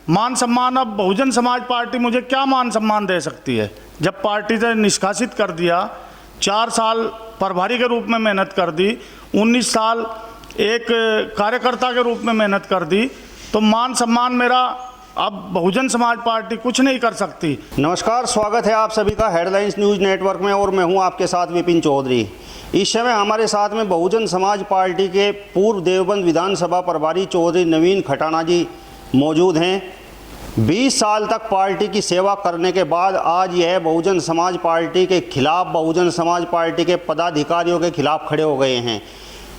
मान सम्मान अब बहुजन समाज पार्टी मुझे क्या मान सम्मान दे सकती है? जब पार्टी से निष्कासित कर दिया, 4 साल प्रभारी के रूप में मेहनत कर दी, 19 साल एक कार्यकर्ता के रूप में मेहनत कर दी, तो मान सम्मान मेरा अब बहुजन समाज पार्टी कुछ नहीं कर सकती। नमस्कार, स्वागत है आप सभी का हेडलाइंस न्यूज़ नेटवर्क में और मैं हूं आपके साथ विपिन चौधरी। इस समय हमारे साथ में बहुजन समाज पार्टी के पूर्व देवबंद विधानसभा प्रभारी चौधरी नवीन खटाना जी मौजूद हैं। 20 साल तक पार्टी की सेवा करने के बाद आज यह बहुजन समाज पार्टी के खिलाफ, बहुजन समाज पार्टी के पदाधिकारियों के खिलाफ खड़े हो गए हैं।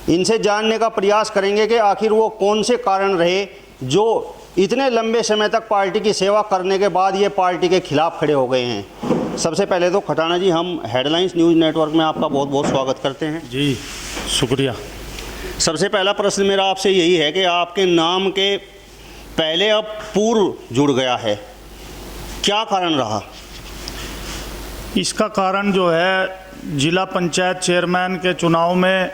इनसे जानने का प्रयास करेंगे कि आखिर वो कौन से कारण रहे जो इतने लंबे समय तक पार्टी की सेवा करने के बाद ये पार्टी के खिलाफ खड़े हो गए हैं। सबसे पहले तो खटाना जी, हम हेडलाइंस न्यूज़ नेटवर्क में आपका बहुत बहुत स्वागत करते हैं। जी शुक्रिया। सबसे पहला प्रश्न मेरा आपसे यही है कि आपके नाम के पहले अब पूर्व जुड़ गया है, क्या कारण रहा? इसका कारण जो है, जिला पंचायत चेयरमैन के चुनाव में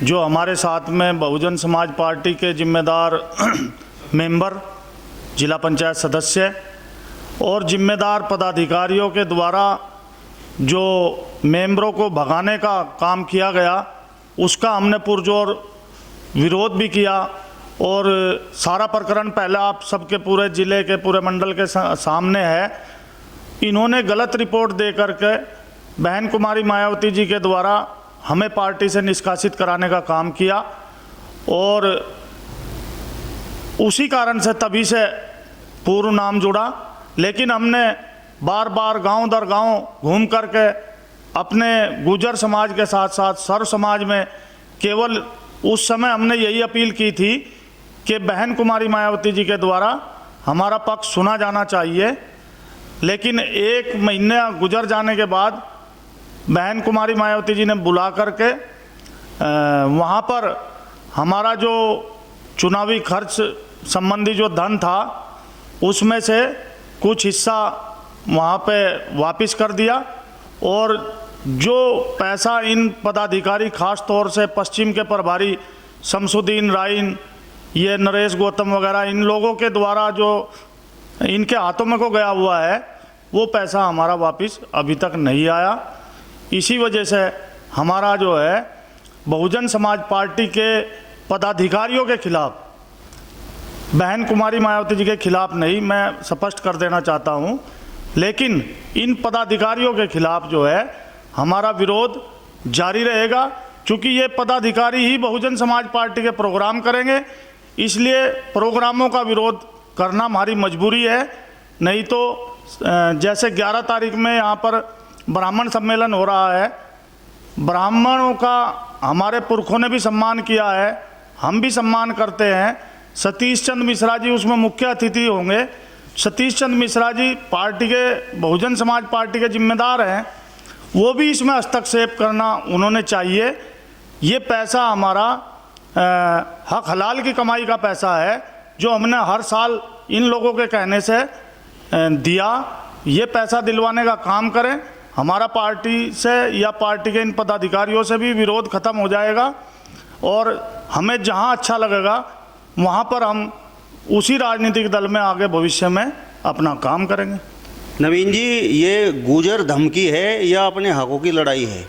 जो हमारे साथ में बहुजन समाज पार्टी के जिम्मेदार मेंबर, जिला पंचायत सदस्य और जिम्मेदार पदाधिकारियों के द्वारा जो मेंबरों को भगाने का काम किया गया, उसका हमने पुरजोर विरोध भी किया। और सारा प्रकरण पहले आप सबके पूरे ज़िले के, पूरे मंडल के सामने है। इन्होंने गलत रिपोर्ट दे करके बहन कुमारी मायावती जी के द्वारा हमें पार्टी से निष्कासित कराने का काम किया और उसी कारण से तभी से पूर्व नाम जुड़ा। लेकिन हमने बार बार गांव दर गांव घूम करके अपने गुर्जर समाज के साथ साथ सर्व समाज में केवल उस समय हमने यही अपील की थी कि बहन कुमारी मायावती जी के द्वारा हमारा पक्ष सुना जाना चाहिए। लेकिन 1 महीना गुजर जाने के बाद बहन कुमारी मायावती जी ने बुला करके वहाँ पर हमारा जो चुनावी खर्च संबंधी जो धन था, उसमें से कुछ हिस्सा वहाँ पे वापस कर दिया और जो पैसा इन पदाधिकारी, खास तौर से पश्चिम के प्रभारी शमसुद्दीन राइन, ये नरेश गौतम वगैरह, इन लोगों के द्वारा जो इनके हाथों में को गया हुआ है, वो पैसा हमारा वापस अभी तक नहीं आया। इसी वजह से हमारा जो है बहुजन समाज पार्टी के पदाधिकारियों के खिलाफ, बहन कुमारी मायावती जी के खिलाफ नहीं, मैं स्पष्ट कर देना चाहता हूँ, लेकिन इन पदाधिकारियों के खिलाफ जो है हमारा विरोध जारी रहेगा। क्योंकि ये पदाधिकारी ही बहुजन समाज पार्टी के प्रोग्राम करेंगे, इसलिए प्रोग्रामों का विरोध करना हमारी मजबूरी है। नहीं तो जैसे 11 तारीख में यहाँ पर ब्राह्मण सम्मेलन हो रहा है, ब्राह्मणों का हमारे पुरखों ने भी सम्मान किया है, हम भी सम्मान करते हैं। सतीश चंद्र मिश्रा जी उसमें मुख्य अतिथि होंगे। सतीश चंद्र मिश्रा जी पार्टी के, बहुजन समाज पार्टी के जिम्मेदार हैं, वो भी इसमें हस्तक्षेप करना उन्होंने चाहिए। ये पैसा हमारा हक हलाल की कमाई का पैसा है, जो हमने हर साल इन लोगों के कहने से दिया। ये पैसा दिलवाने का काम करें। हमारा पार्टी से या पार्टी के इन पदाधिकारियों से भी विरोध खत्म हो जाएगा और हमें जहां अच्छा लगेगा वहां पर हम उसी राजनीतिक दल में आगे भविष्य में अपना काम करेंगे। नवीन जी, ये गुजर धमकी है या अपने हकों की लड़ाई है?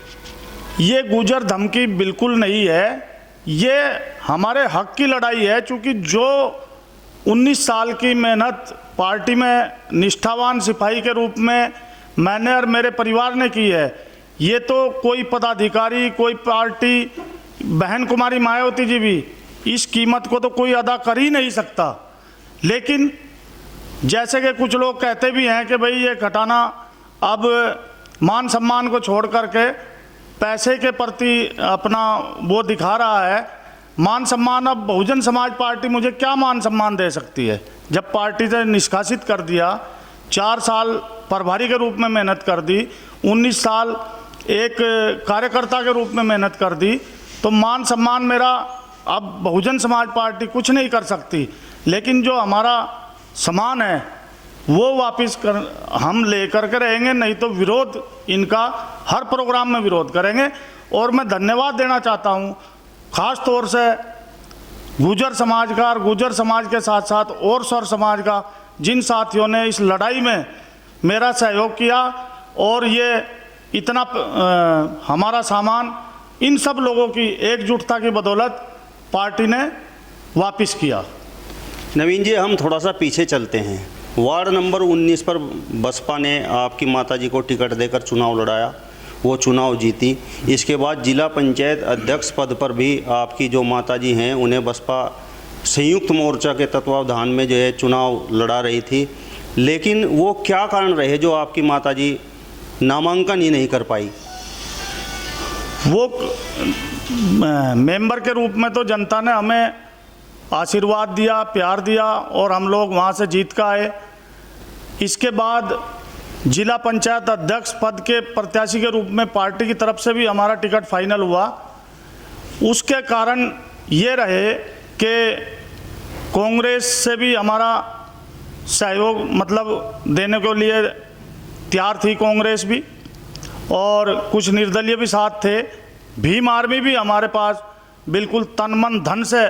ये गुजर धमकी बिल्कुल नहीं है, ये हमारे हक की लड़ाई है। क्योंकि जो 19 साल की मेहनत पार्टी में निष्ठावान सिपाही के रूप में मैंने और मेरे परिवार ने की है, ये तो कोई पदाधिकारी, कोई पार्टी, बहन कुमारी मायावती जी भी इस कीमत को तो कोई अदा कर ही नहीं सकता। लेकिन जैसे कि कुछ लोग कहते भी हैं कि भाई ये खटाना अब मान सम्मान को छोड़ करके पैसे के प्रति अपना वो दिखा रहा है। मान सम्मान अब बहुजन समाज पार्टी मुझे क्या मान सम्मान दे सकती है? जब पार्टी से निष्कासित कर दिया, 4 साल प्रभारी के रूप में मेहनत कर दी, 19 साल एक कार्यकर्ता के रूप में मेहनत कर दी, तो मान सम्मान मेरा अब बहुजन समाज पार्टी कुछ नहीं कर सकती। लेकिन जो हमारा सामान है वो वापस कर हम ले करके रहेंगे, नहीं तो विरोध इनका हर प्रोग्राम में विरोध करेंगे। और मैं धन्यवाद देना चाहता हूँ ख़ास तौर से गुर्जर समाज का, और गुर्जर समाज के साथ साथ और सर समाज का, जिन साथियों ने इस लड़ाई में मेरा सहयोग किया और ये इतना हमारा सामान इन सब लोगों की एकजुटता की बदौलत पार्टी ने वापस किया। नवीन जी, हम थोड़ा सा पीछे चलते हैं। वार्ड नंबर 19 पर बसपा ने आपकी माताजी को टिकट देकर चुनाव लड़ाया, वो चुनाव जीती। इसके बाद जिला पंचायत अध्यक्ष पद पर भी आपकी जो माताजी हैं उन्हें बसपा संयुक्त मोर्चा के तत्वावधान में जो है चुनाव लड़ा रही थी, लेकिन वो क्या कारण रहे जो आपकी माताजी नामांकन ही नहीं कर पाई? वो मेंबर के रूप में तो जनता ने हमें आशीर्वाद दिया, प्यार दिया और हम लोग वहाँ से जीत कर आए। इसके बाद जिला पंचायत अध्यक्ष पद के प्रत्याशी के रूप में पार्टी की तरफ से भी हमारा टिकट फाइनल हुआ। उसके कारण ये रहे कि कांग्रेस से भी हमारा सहयोग मतलब देने के लिए तैयार थी कांग्रेस भी, और कुछ निर्दलीय भी साथ थे। भीम आर्मी भी हमारे पास बिल्कुल तन मन धन से,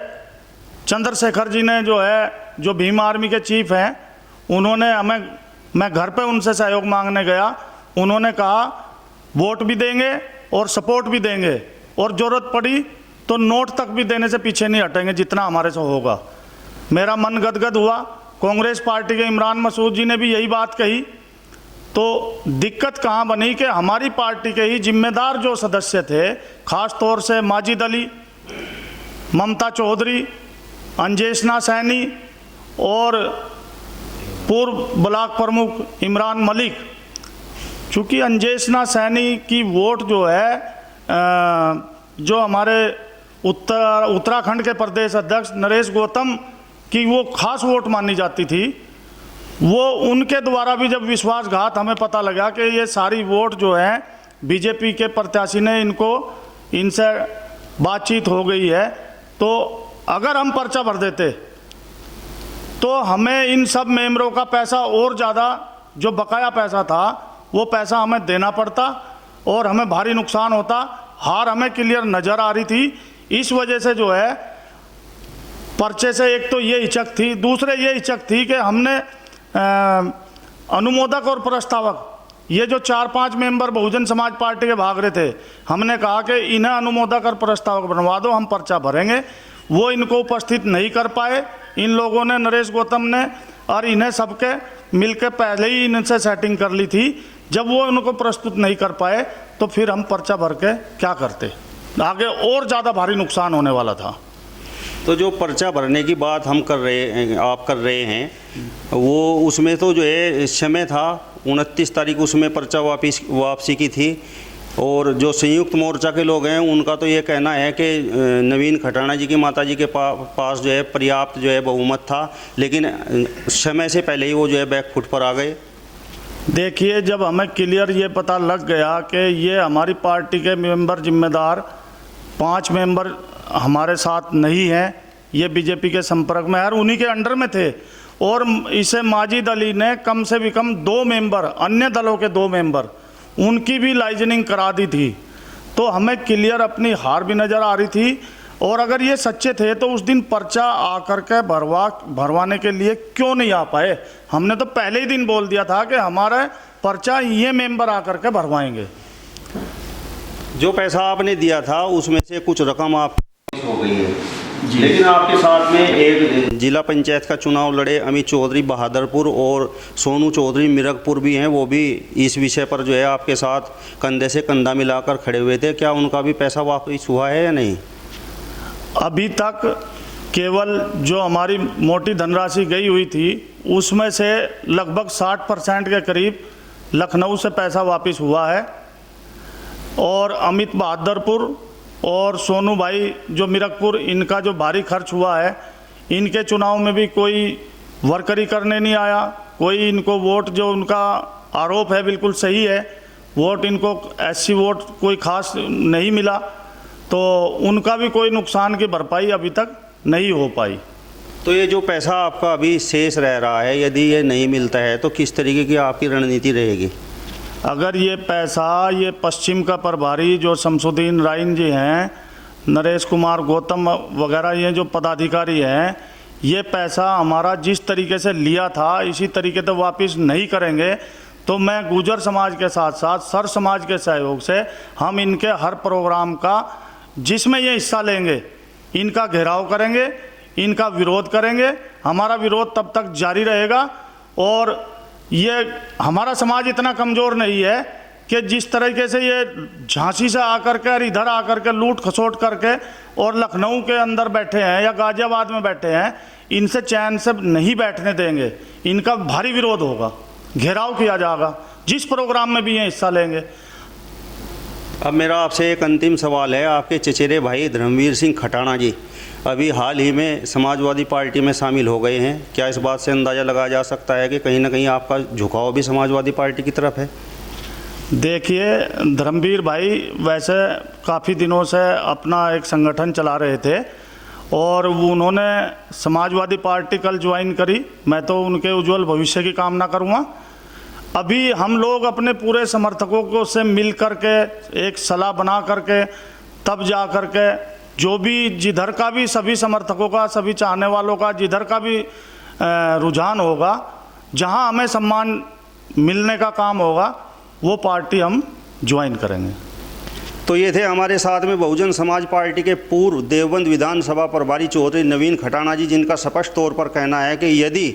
चंद्रशेखर जी ने जो भीम आर्मी के चीफ हैं, उन्होंने हमें, मैं घर पे उनसे सहयोग मांगने गया, उन्होंने कहा वोट भी देंगे और सपोर्ट भी देंगे और ज़रूरत पड़ी तो नोट तक भी देने से पीछे नहीं हटेंगे जितना हमारे से होगा। मेरा मन गदगद हुआ। कांग्रेस पार्टी के इमरान मसूद जी ने भी यही बात कही। तो दिक्कत कहाँ बनी कि हमारी पार्टी के ही जिम्मेदार जो सदस्य थे, ख़ास तौर से माजिद अली, ममता चौधरी, अंजेशना सैनी और पूर्व ब्लॉक प्रमुख इमरान मलिक, चूँकि अंजेशना सैनी की वोट जो है जो हमारे उत्तराखंड के प्रदेश अध्यक्ष नरेश गौतम की वो खास वोट मानी जाती थी, वो उनके द्वारा भी जब विश्वासघात हमें पता लगा कि ये सारी वोट जो है बीजेपी के प्रत्याशी ने इनसे बातचीत हो गई है, तो अगर हम पर्चा भर देते तो हमें इन सब मेंबरों का पैसा और ज़्यादा जो बकाया पैसा था वो पैसा हमें देना पड़ता और हमें भारी नुकसान होता। हार हमें क्लियर नज़र आ रही थी। इस वजह से जो है पर्चे से एक तो ये हिचक थी, दूसरे ये हिचक थी कि हमने अनुमोदक और प्रस्तावक, ये जो 4-5 मेंबर बहुजन समाज पार्टी के भाग रहे थे, हमने कहा कि इन्हें अनुमोदक और प्रस्तावक बनवा दो, हम पर्चा भरेंगे। वो इनको उपस्थित नहीं कर पाए। इन लोगों ने, नरेश गौतम ने और इन्हें सबके मिलकर पहले ही इनसे सेटिंग कर ली थी। जब वो उनको प्रस्तुत नहीं कर पाए तो फिर हम पर्चा भर के क्या करते, आगे और ज़्यादा भारी नुकसान होने वाला था। तो जो पर्चा भरने की बात हम कर रहे हैं, आप कर रहे हैं, वो उसमें तो जो है समय था 29 तारीख उसमें पर्चा वापसी की थी, और जो संयुक्त मोर्चा के लोग हैं उनका तो ये कहना है कि नवीन खटाना जी की माताजी के पास जो है पर्याप्त जो है बहुमत था, लेकिन समय से पहले ही वो जो है बैकफुट पर आ गए। देखिए, जब हमें क्लियर ये पता लग गया कि ये हमारी पार्टी के मेंबर जिम्मेदार 5 मेंबर हमारे साथ नहीं हैं, ये बीजेपी के संपर्क में है, उन्हीं के अंडर में थे, और इसे माजिद अली ने कम से भी कम 2 मेंबर, अन्य दलों के 2 मेंबर, उनकी भी लाइजनिंग करा दी थी। तो हमें क्लियर अपनी हार भी नज़र आ रही थी। और अगर ये सच्चे थे तो उस दिन पर्चा आकर के भरवाने के लिए क्यों नहीं आ पाए? हमने तो पहले ही दिन बोल दिया था कि हमारा पर्चा ये मेंबर आकर के भरवाएंगे। जो पैसा आपने दिया था उसमें से कुछ रकम आप हो गई है, लेकिन आपके साथ में एक जिला पंचायत का चुनाव लड़े अमित चौधरी बहादुरपुर और सोनू चौधरी मिरकपुर भी हैं, वो भी इस विषय पर जो है आपके साथ कंधे से कंधा मिलाकर खड़े हुए थे। क्या उनका भी पैसा वापस हुआ है या नहीं? अभी तक केवल जो हमारी मोटी धनराशि गई हुई थी उसमें से लगभग 60% के करीब लखनऊ से पैसा वापस हुआ है, और अमित बहादुरपुर और सोनू भाई जो मिरकपुर, इनका जो भारी खर्च हुआ है, इनके चुनाव में भी कोई वर्करी करने नहीं आया, कोई इनको वोट, जो उनका आरोप है बिल्कुल सही है, वोट इनको SC वोट कोई खास नहीं मिला, तो उनका भी कोई नुकसान की भरपाई अभी तक नहीं हो पाई। तो ये जो पैसा आपका अभी शेष रह रहा है, यदि ये नहीं मिलता है तो किस तरीके की आपकी रणनीति रहेगी? अगर ये पैसा, ये पश्चिम का प्रभारी जो शमसुद्दीन राइन जी हैं, नरेश कुमार गौतम वगैरह, ये जो पदाधिकारी हैं, ये पैसा हमारा जिस तरीके से लिया था इसी तरीके से वापस नहीं करेंगे तो मैं गुर्जर समाज के साथ साथ सर समाज के सहयोग से हम इनके हर प्रोग्राम का जिसमें ये हिस्सा लेंगे इनका घेराव करेंगे, इनका विरोध करेंगे। हमारा विरोध तब तक जारी रहेगा। और ये हमारा समाज इतना कमज़ोर नहीं है कि जिस तरीके से ये झांसी से आकर के और इधर आकर के लूट खसोट करके और लखनऊ के अंदर बैठे हैं या गाजियाबाद में बैठे हैं, इनसे चैन से नहीं बैठने देंगे। इनका भारी विरोध होगा, घेराव किया जाएगा, जिस प्रोग्राम में भी ये हिस्सा लेंगे। अब मेरा आपसे एक अंतिम सवाल है। आपके चचेरे भाई धर्मवीर सिंह खटाना जी अभी हाल ही में समाजवादी पार्टी में शामिल हो गए हैं। क्या इस बात से अंदाज़ा लगाया जा सकता है कि कहीं ना कहीं आपका झुकाव भी समाजवादी पार्टी की तरफ है? देखिए, धर्मवीर भाई वैसे काफ़ी दिनों से अपना एक संगठन चला रहे थे और उन्होंने समाजवादी पार्टी कल ज्वाइन करी। मैं तो उनके उज्जवल भविष्य की कामना करूँगा। अभी हम लोग अपने पूरे समर्थकों को से मिल कर के एक सलाह बना करके तब जा कर के जो भी जिधर का भी सभी समर्थकों का, सभी चाहने वालों का जिधर का भी रुझान होगा, जहां हमें सम्मान मिलने का काम होगा, वो पार्टी हम ज्वाइन करेंगे। तो ये थे हमारे साथ में बहुजन समाज पार्टी के पूर्व देवबंद विधानसभा प्रभारी चौधरी नवीन खटाना जी, जिनका स्पष्ट तौर पर कहना है कि यदि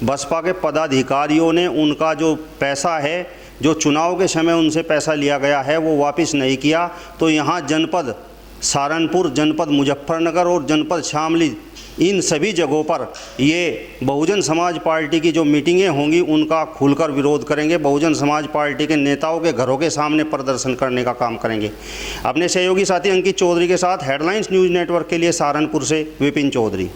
बसपा के पदाधिकारियों ने उनका जो पैसा है, जो चुनाव के समय उनसे पैसा लिया गया है, वो वापस नहीं किया तो यहाँ जनपद सहारनपुर, जनपद मुजफ्फरनगर और जनपद शामली, इन सभी जगहों पर ये बहुजन समाज पार्टी की जो मीटिंगें होंगी उनका खुलकर विरोध करेंगे। बहुजन समाज पार्टी के नेताओं के घरों के सामने प्रदर्शन करने का काम करेंगे। अपने सहयोगी साथी अंकित चौधरी के साथ हेडलाइंस न्यूज़ नेटवर्क के लिए सहारनपुर से विपिन चौधरी।